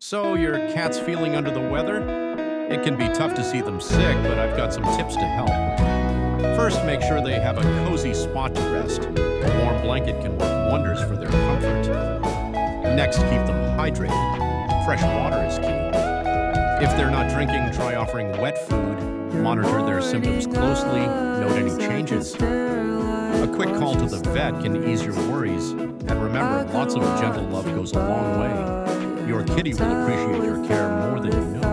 So, your cat's feeling under the weather? It can be tough to see them sick, but I've got some tips to help. First, make sure they have a cozy spot to rest. A warm blanket can work wonders for their comfort. Next, keep them hydrated. Fresh water is key. If they're not drinking, try offering wet food. Monitor their symptoms closely. Note any changes. A quick call to the vet can ease your worries. And remember, lots of gentle love goes a long way. Your kitty will appreciate your care more than you know.